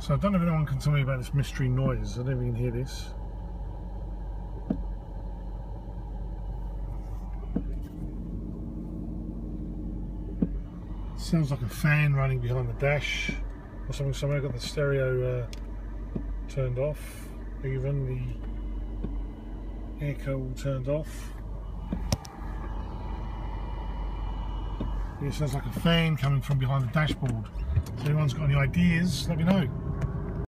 So I don't know if anyone can tell me about this mystery noise. I don't know if you can hear this. Sounds like a fan running behind the dash or something. Somewhere got the stereo turned off, even the airco all turned off. It sounds like a fan coming from behind the dashboard. So if anyone's got any ideas, let me know.